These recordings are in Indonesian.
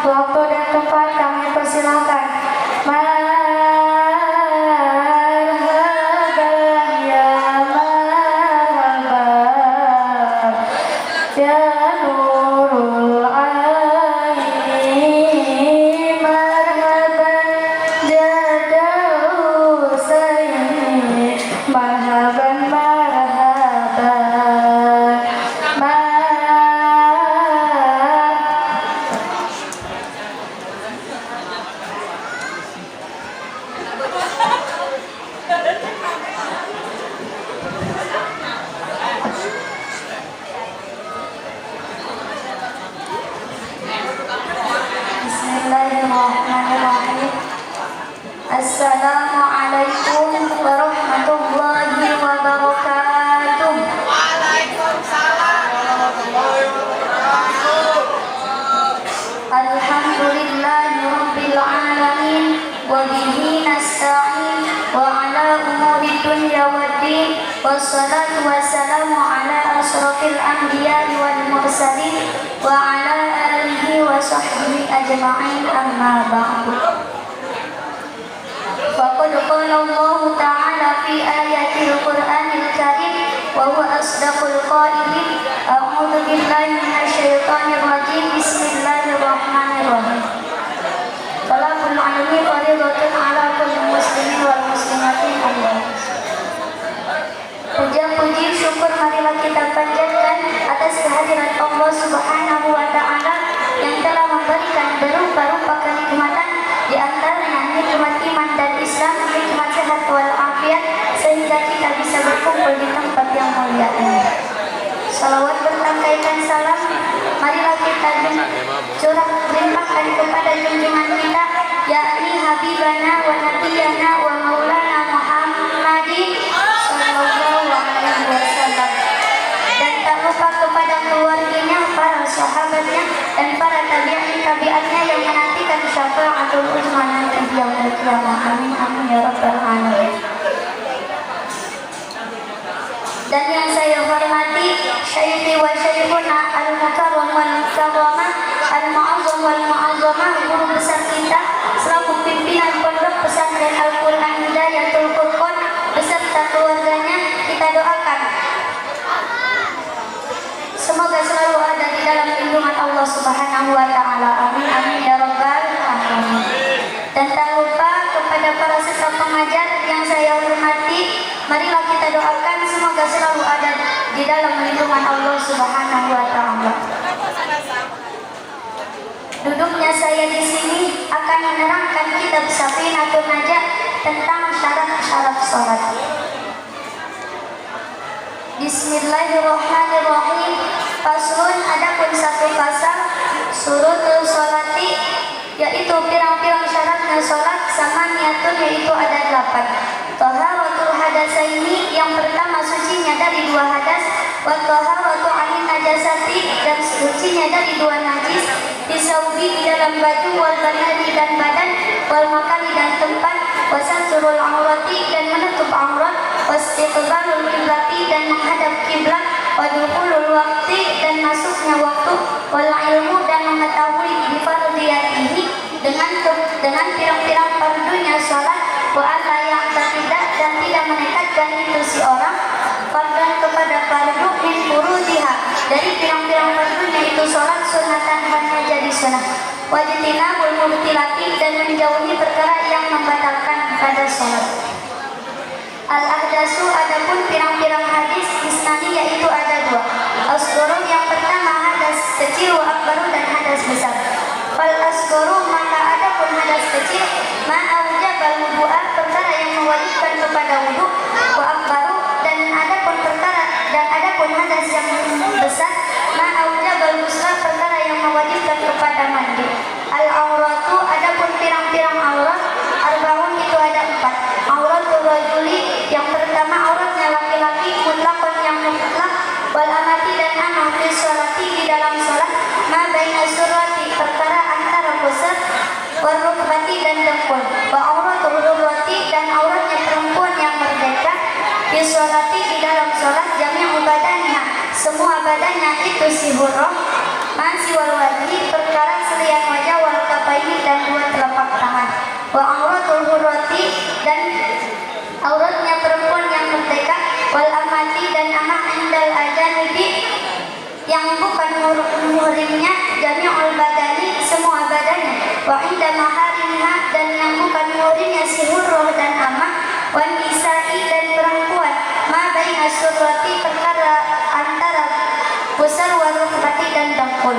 Waktu dan tempat kami persilakan. Marhaban ya marhaban ya nurul aini, marhaban jadau sayyid, marhaban marhaban Bismillahirrahmanirrahim. Assalamualaikum warahmatullahi wabarakatuh. Waalaikumsalam warahmatullahi wabarakatuh. Alhamdulillahi rabbil alamin wa bihi nasta'in wa ala umuri dunya waddin, wassalatu wassalamu ala asrofil anbiya'i wal mursalin wa ala alihi wa sahbihi ajma'in, amma ba'du. Faqad qala Allah ta'ala fi ayatil Qur'anil karim wa huwa asdaqul qailin. A'udzu billahi minasyaitonir rajim. Bismillahirrahmanirrahim. Talabul ilmi fardhatun 'ala kulli muslimin wal muslimatin. Puja-puji syukur marilah kita panjatkan atas kehadiran Allah Subhanahu wa taala yang telah memberikan berupa-rupa kenikmatan, di antaranya nikmat iman dan Islam, nikmat sehat wal afiat, sehingga kita bisa berkumpul di tempat yang mulia ini. Salawat bertangkaikan salam marilah kita curah limpahkan kepada junjungan kita, yakni Habibana wa Nabiyana wa Maulana Muhammadin sallallahu alaihi wasallam, dan tak lupa kepada keluarganya, para sahabatnya, dan para tabi'atnya yang menantikan syafaatul uzma nanti di yaumil qiyamah. Amin amin ya rabbal alamin. Dan yang saya hormati Syaikhi wa Syaikhuna al-Mukarram wal Mukarramah, al-Mu'azzam wal Mu'azzamah, guru besar kita selaku pimpinan Pondok Pesantren Al-Qur'an Hidayatul Furqan beserta keluarganya, kita doakan semoga selalu ada di dalam lindungan Allah Subhanahu wa taala. Amin amin ya rabbal alamin. Dan tak lupa kepada para staf pengajar yang saya hormati, marilah kita doakan semoga selalu ada di dalam lindungan Allah Subhanahu wa taala. Duduknya saya di sini akan menerangkan kitab Safinatun Najah tentang syarat-syarat salat. Bismillahirrahmanirrahim. Faslun, adapun satu fasal, surutul sholati, yaitu pirang-pirang syaratnya sholat, sama niatun, yaitu ada 8. Taharatul hadasaini, yang pertama sucinya dari 2 hadas, wa taharatu anin najasati, dan sucinya dari 2 najis, disaubi, di dalam baju, wal badani, dan badan, wal makani, dan tempat, wa saturul aurati, dan menutup aurat, wastiqbalul kiblati, dan menghadap kiblat, wa dukhulul waqti, dan masuknya waktu, wal ilmu, dan mengetahui bifardiyatihi, dengan pirang-pirang fardunya salat, wa alla ya'taqidah, dan tidak menekatkan itu si orang fardan kepada fardu min furudiha, dari pirang-pirang fardunya itu salat, sunatan, hanya jadi sunnah, wajtinabul mubtilati, dan menjauhi perkara yang membatalkan pada salat. Al-ahdasu, adapun pirang-pirang hadis, isnani, yaitu ada 2. Asgharu, yang pertama hadas kecil, wa akbaru, dan hadas besar. Fal asgharu, maka adapun hadas kecil, ma aujabal wudu'a, perkara yang mewajibkan kepada wudu, wa akbaru, dan adapun hadas yang besar, ma aujabal ghusla, perkara yang mewajibkan kepada mandi. Al-auratu, adapun pirang-pirang aurat, arbaun, itu ada 4. Auratul rajuli, yang pertama auratnya laki-laki, mutlaqan, yang mutlak, wal amati, dan amah, fi sholati, di dalam sholat, ma baina surati, perkara antara pusat, wal rukbati, dan dengkul, wa auratul hurwati, dan auratnya perempuan yang merdeka. yang bukan muhrimnya jami'ul badani semua badannya, wa inda maharimha dan yang bukan muhrimnya si hurrah dan amah, wan nisa'i dan perempuan, ma baina surrati perkara antara pusar wa rukbati dan dengkul.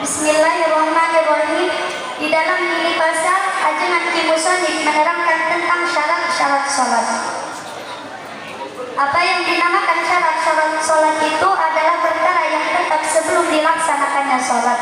Bismillahirrahmanirrahim. Di dalam ini pasal ajengan musannif menerangkan tentang syarat-syarat salat. Apa yang dinamakan syarat-syarat salat itu adalah perkara yang tetap sebelum dilaksanakannya salat.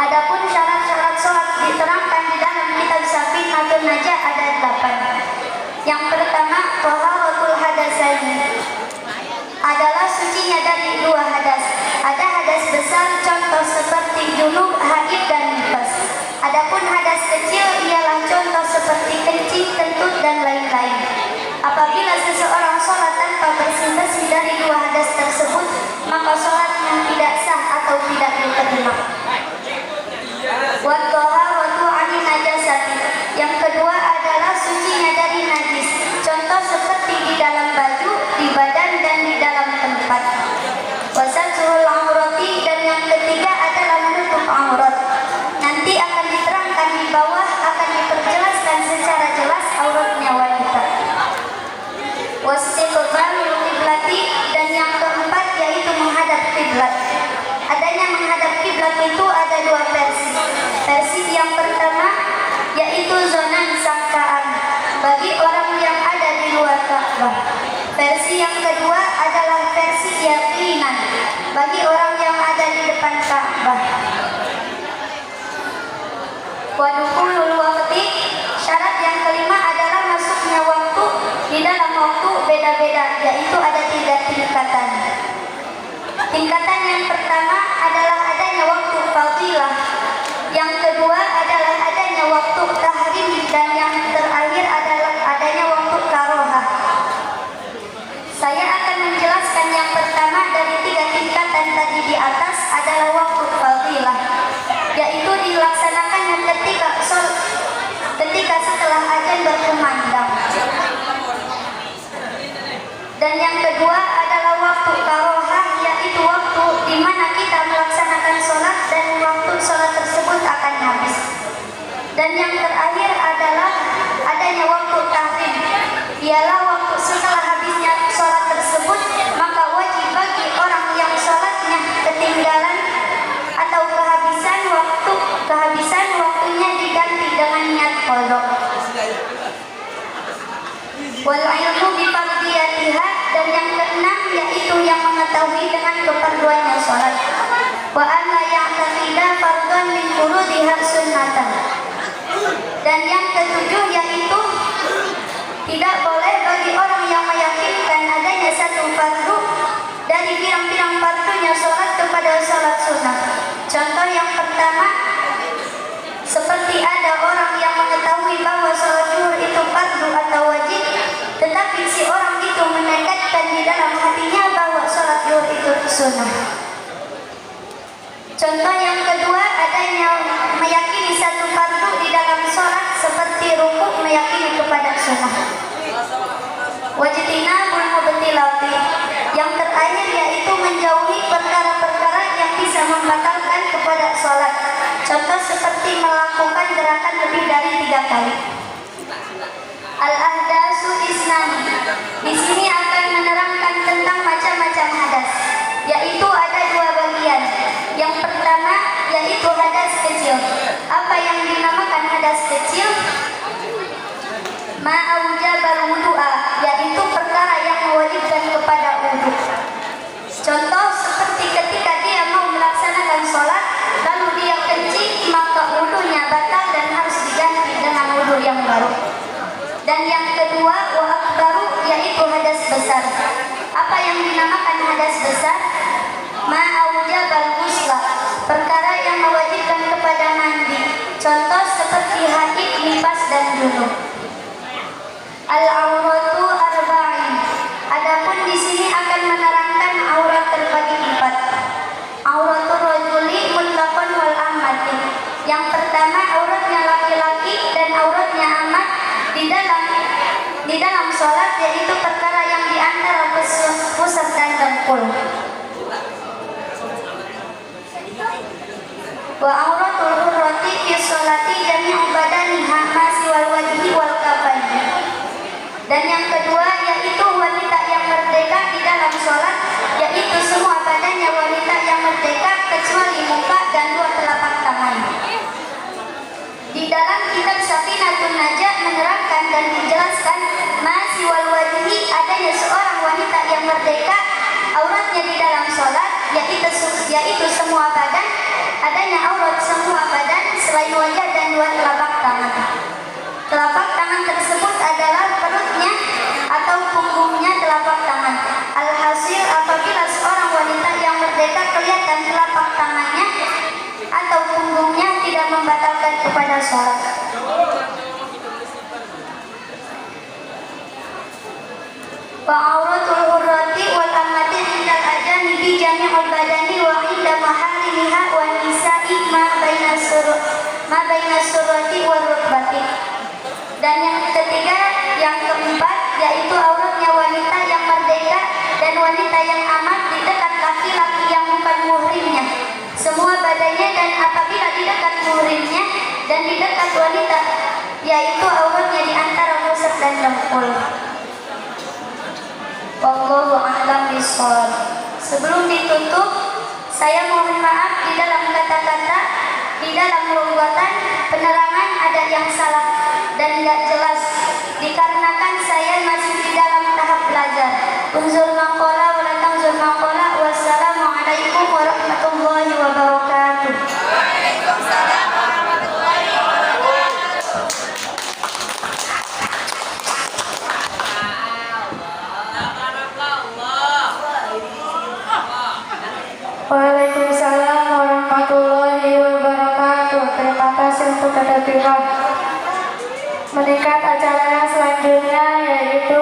Adapun syarat-syarat salat diterangkan di dalam kitab Safinatun Najah ada 8. Yang pertama, taharatul hadasaini adalah sucinya dari 2 hadas. Ada hadas besar contoh seperti junub, haid dan nifas. Adapun hadas kecil ialah contoh seperti kencing, kentut dan lain-lain. Apabila seseorang sholat tanpa bersih-bersih dari 2 hadas tersebut, maka sholatnya tidak sah atau tidak diterima. Wa taharatu 'anil najasati. Yang kedua adalah sucinya dari najis. Contoh seperti di dalam baju, di badan dan di dalam tempat. Wa satrul aurati dan yang ketiga adalah menutup aurat. Nanti akan diterangkan di bawah, akan diperjelaskan secara jelas auratnya wanita. Wastiqbalul qiblati dan yang keempat yaitu menghadap kiblat. Adanya menghadap kiblat itu ada 2 versi. Versi yang pertama yaitu zonan sangkaan bagi orang yang ada di luar Ka'bah. Versi yang kedua adalah versi yakinan bagi orang yang ada di depan Ka'bah. Wa dukhulul waqti, syarat yang kelima adalah masuknya waktu. Di dalam waktu beda-beda, yaitu ada 3 tingkatan. Tingkatan yang pertama adalah adanya waktu fadilah. Yang kedua adalah adanya waktu tahrim dan yang terakhir adalah adanya waktu karohah. Saya akan menjelaskan yang pertama dari 3 tingkatan tadi di atas adalah waktu fadilah, yaitu dilaksanakannya ketika setelah azan berkumandang. Dan yang kedua adalah waktu karohah, yaitu waktu di mana kita melaksanakan sholat dan waktu sholat tersebut akan habis. Dan yang terakhir adalah adanya waktu tahrim, ialah waktu setelah habisnya sholat tersebut, maka wajib bagi orang yang sholatnya ketinggalan atau kehabisan waktunya diganti dengan niat qadha. Wal ilmu bi fardiyatiha dan yang keenam yaitu yang mengetahui dengan keperluannya sholat. Wa an la ya'taqida fardhan min furudiha sunnatan. Dan yang ketujuh yaitu tidak boleh bagi orang yang meyakinkan adanya satu fardu dari pirang-pirang fardunya sholat kepada sholat sunnah. Contoh yang pertama, seperti ada orang yang mengetahui bahwa sholat zuhur itu fardu atau wajib, tetapi si orang itu menekadkan di dalam hatinya bahwa sholat zuhur itu sunnah. Contoh yang kedua, adanya meyakini satu fardu di dalam sholat seperti rukuk meyakini kepada sunnah. Wajibina mubtilati. Yang terakhir yaitu menjauhi perkara-perkara yang bisa membatalkan kepada sholat. Contoh seperti melakukan gerakan lebih dari 3 kali. Al-ahdasu isnani. Di sini akan menerangkan tentang macam-macam hadas, yaitu ada 2 bagian. Yang pertama yaitu hadas kecil. Apa yang dinamakan hadas kecil? Ma'aujabal wudu'a, yaitu perkara yang mewajibkan kepada wudu. Contoh seperti ketika dia mau melaksanakan sholat lalu dia kencing, maka wudunya batal dan harus diganti dengan wudu yang baru. Dan yang kedua wa akbaru, yaitu hadas besar. Apa yang dinamakan hadas besar? Ma'aujabal ghusla, perkara yang mewajibkan kepada mandi. Contoh seperti haid, nifas dan junub. Al-auratu arba'in. Adapun di sini akan menerangkan aurat terbagi 4. Auratul rajuli mutlaqan wal ammati. Yang pertama auratnya laki-laki dan auratnya amat di dalam sholat, yaitu perkara yang di antara Wa auratul hurrati fi sholati jami'u badaniha ma siwal wajhi wal kafaini. Dan yang kedua yaitu wanita yang merdeka di dalam sholat, yaitu semua badannya wanita yang merdeka kecuali muka dan dua telapak tangan. Di dalam kitab Safinatun Najah menerangkan dan menjelaskan masih wal wajhi, adanya seorang wanita yang merdeka auratnya di dalam sholat, yaitu semua badan, adanya aurat semua badan selain wajah dan dua telapak tangan. Telapak tangan tersebut adalah perutnya atau punggungnya telapak tangan. Alhasil apabila seorang wanita yang merdeka kelihatan telapak tangannya atau punggungnya tidak membatalkan kepada sholat. Wa auratul hurrati wal amati indal ajanibi jami'ul badani wa inda maharimiha wa nisa'i ma baina surati wa rukbati. Dan yang ketiga, yang keempat, yaitu auratnya wanita yang merdeka dan wanita yang amat di dekat laki-laki yang bukan muhrimnya, semua badannya, dan apabila di dekat muhrimnya dan di dekat wanita, yaitu auratnya di antara pusat dan dengkul. Wallahu a'lam bishawab. Sebelum ditutup, saya mohon maaf di dalam kata-kata, di dalam lugatan penerangan ada yang salah dan tidak jelas, dikarenakan saya masih di dalam tahap belajar. Unzur maqala wa la tanzur maqala. Wassalamualaikum warahmatullahi wabarakatuh. Waalaikumsalam warahmatullahi wabarakatuh. Waalaikumsalam warahmatullahi wabarakatuh. Terima kasih untuk kedua pihak. Meningkat acara selanjutnya yaitu